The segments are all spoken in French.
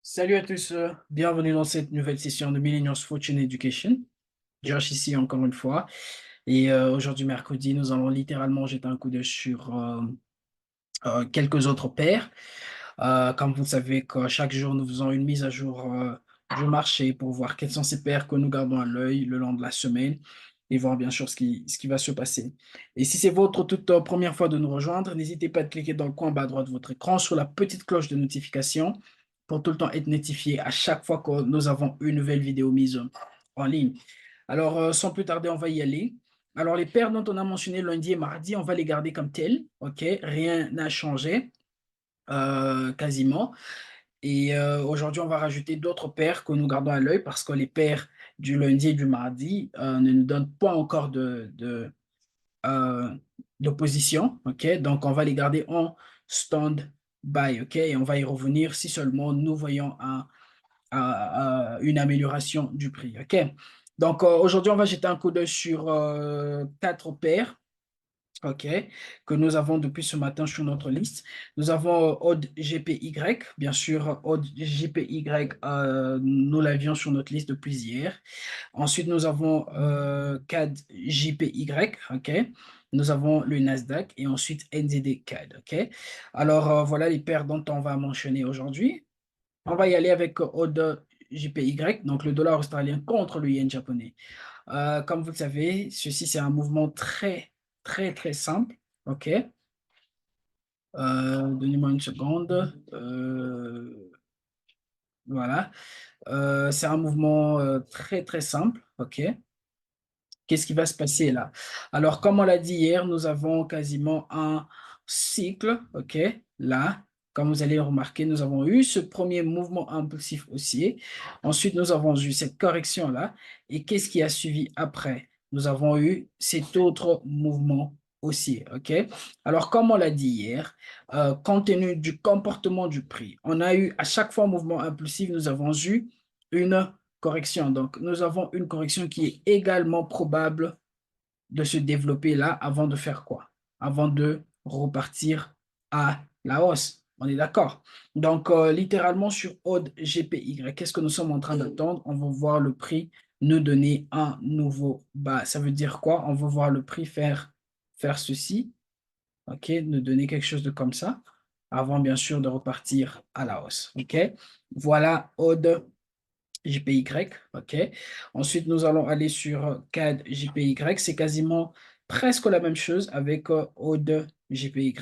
Salut à tous, bienvenue dans cette nouvelle session de Millennials Fortune Education. Josh ici encore une fois. Et aujourd'hui, mercredi, nous allons littéralement jeter un coup d'œil sur quelques autres paires. Comme vous le savez, que chaque jour, nous faisons une mise à jour du marché pour voir quelles sont ces paires que nous gardons à l'œil le long de la semaine et voir bien sûr ce qui va se passer. Et si c'est votre toute première fois de nous rejoindre, n'hésitez pas à cliquer dans le coin bas à droite de votre écran sur la petite cloche de notification pour tout le temps être notifié à chaque fois que nous avons une nouvelle vidéo mise en ligne. Alors, sans plus tarder, on va y aller. Alors, les paires dont on a mentionné lundi et mardi, on va les garder comme telles. OK? Rien n'a changé quasiment. Et aujourd'hui, on va rajouter d'autres paires que nous gardons à l'œil parce que les paires du lundi et du mardi ne nous donnent pas encore euh, de position. OK? Donc, on va les garder en stand-by. OK? Et on va y revenir si seulement nous voyons une amélioration du prix. OK? Donc, aujourd'hui, on va jeter un coup d'œil sur quatre paires. OK, que nous avons depuis ce matin sur notre liste. Nous avons Odd GPY, bien sûr, Odd GPY, nous l'avions sur notre liste depuis hier. Ensuite, nous avons CAD JPY, OK. Nous avons le Nasdaq et ensuite NZD CAD, OK. Alors, voilà les paires dont on va mentionner aujourd'hui. On va y aller avec Odd JPY, donc le dollar australien contre le yen japonais. Comme vous le savez, ceci, c'est un mouvement très, très, très simple. OK. Donnez-moi une seconde. Voilà. C'est un mouvement très, très simple. OK. Qu'est-ce qui va se passer là? Alors, comme on l'a dit hier, nous avons quasiment un cycle. OK. Là, comme vous allez le remarquer, nous avons eu ce premier mouvement impulsif haussier. Ensuite, nous avons eu cette correction-là. Et qu'est-ce qui a suivi après? Nous avons eu cet autre mouvement haussier. OK? Alors, comme on l'a dit hier, compte tenu du comportement du prix, on a eu à chaque fois un mouvement impulsif, nous avons eu une correction. Donc, nous avons une correction qui est également probable de se développer là avant de faire quoi? Avant de repartir à la hausse. On est d'accord. Donc, littéralement sur Odd GPY, qu'est-ce que nous sommes en train d'attendre? On va voir le prix nous donner un nouveau bas. Ça veut dire quoi? On va voir le prix faire ceci. OK? Nous donner quelque chose de comme ça avant, bien sûr, de repartir à la hausse. OK? Voilà Odd JPY, OK. Ensuite, nous allons aller sur CAD JPY. C'est quasiment presque la même chose avec OD JPY,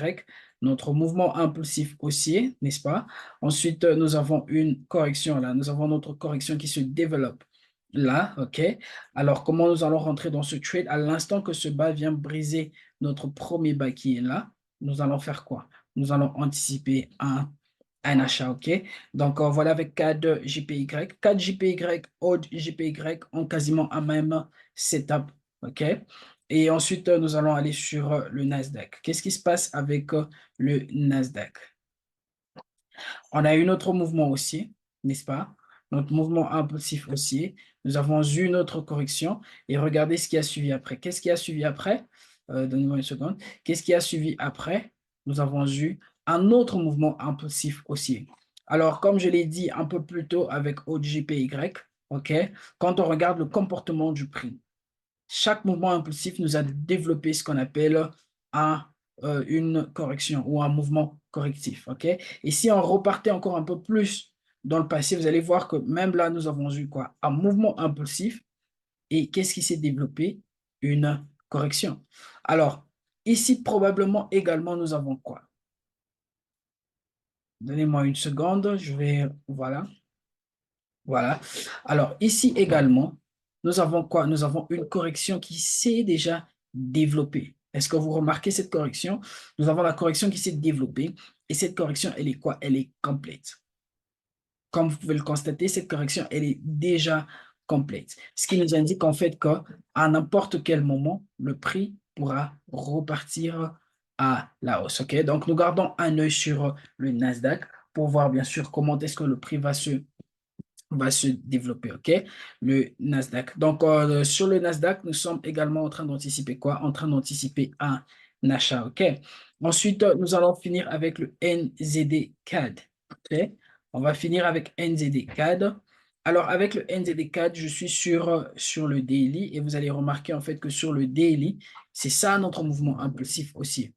notre mouvement impulsif haussier, n'est-ce pas? Ensuite, nous avons une correction là. Nous avons notre correction qui se développe là, OK. Alors, comment nous allons rentrer dans ce trade? À l'instant que ce bas vient briser notre premier bas qui est là, nous allons faire quoi? Nous allons anticiper un achat, OK? Donc, voilà avec CAD JPY. CAD JPY, Odd JPY ont quasiment un même setup, OK? Et ensuite, nous allons aller sur le Nasdaq. Qu'est-ce qui se passe avec le Nasdaq? On a eu notre mouvement haussier, n'est-ce pas? Notre mouvement impulsif haussier. Nous avons eu notre correction et regardez ce qui a suivi après. Qu'est-ce qui a suivi après? Donnez-moi une seconde. Qu'est-ce qui a suivi après? Nous avons eu un autre mouvement impulsif haussier. Alors, comme je l'ai dit un peu plus tôt avec OGPY, OK, quand on regarde le comportement du prix, chaque mouvement impulsif nous a développé ce qu'on appelle un, une correction ou un mouvement correctif. OK? Et si on repartait encore un peu plus dans le passé, vous allez voir que même là, nous avons eu quoi? Un mouvement impulsif. Et qu'est-ce qui s'est développé? Une correction. Alors, ici, probablement également, nous avons quoi? Donnez-moi une seconde, je vais... Voilà. Voilà. Alors, ici également, nous avons quoi? Nous avons une correction qui s'est déjà développée. Est-ce que vous remarquez cette correction? Nous avons la correction qui s'est développée et cette correction, elle est quoi? Elle est complète. Comme vous pouvez le constater, cette correction, elle est déjà complète. Ce qui nous indique en fait qu'à n'importe quel moment, le prix pourra repartir à la hausse. OK? Donc, nous gardons un œil sur le Nasdaq pour voir bien sûr comment est-ce que le prix va se développer, OK? Le Nasdaq. Donc, sur le Nasdaq, nous sommes également en train d'anticiper quoi? En train d'anticiper un achat, OK? Ensuite, nous allons finir avec le NZD CAD, OK? On va finir avec NZD-CAD. Alors, avec le NZD-CAD, je suis sur le daily et vous allez remarquer en fait que sur le daily, c'est ça notre mouvement impulsif haussier.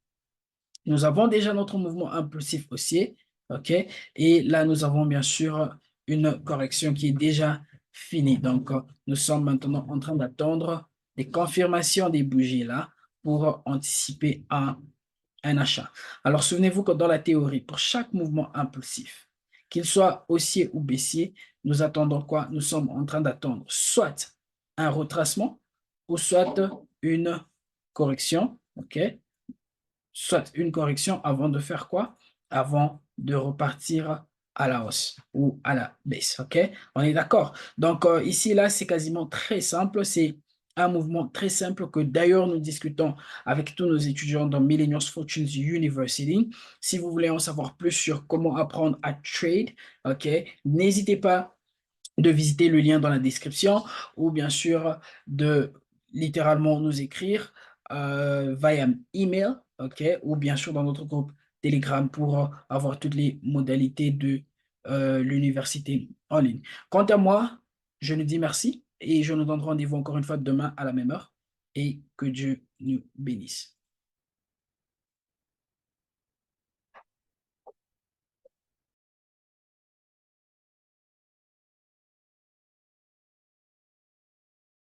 Nous avons déjà notre mouvement impulsif haussier, OK? Et là, nous avons bien sûr une correction qui est déjà finie. Donc, nous sommes maintenant en train d'attendre des confirmations des bougies là pour anticiper un achat. Alors, souvenez-vous que dans la théorie, pour chaque mouvement impulsif, qu'il soit haussier ou baissier, nous attendons quoi? Nous sommes en train d'attendre soit un retracement ou soit une correction, OK? Soit une correction avant de faire quoi? Avant de repartir à la hausse ou à la baisse, OK? On est d'accord? Donc, ici, là, c'est quasiment très simple. C'est un mouvement très simple que d'ailleurs nous discutons avec tous nos étudiants dans Millennials Fortunes University. Si vous voulez en savoir plus sur comment apprendre à trade, OK, n'hésitez pas de visiter le lien dans la description ou bien sûr de littéralement nous écrire via email, ok, ou bien sûr dans notre groupe Telegram pour avoir toutes les modalités de l'université en ligne. Quant à moi, je nous dis merci et je nous donne rendez-vous encore une fois demain à la même heure et que Dieu nous bénisse.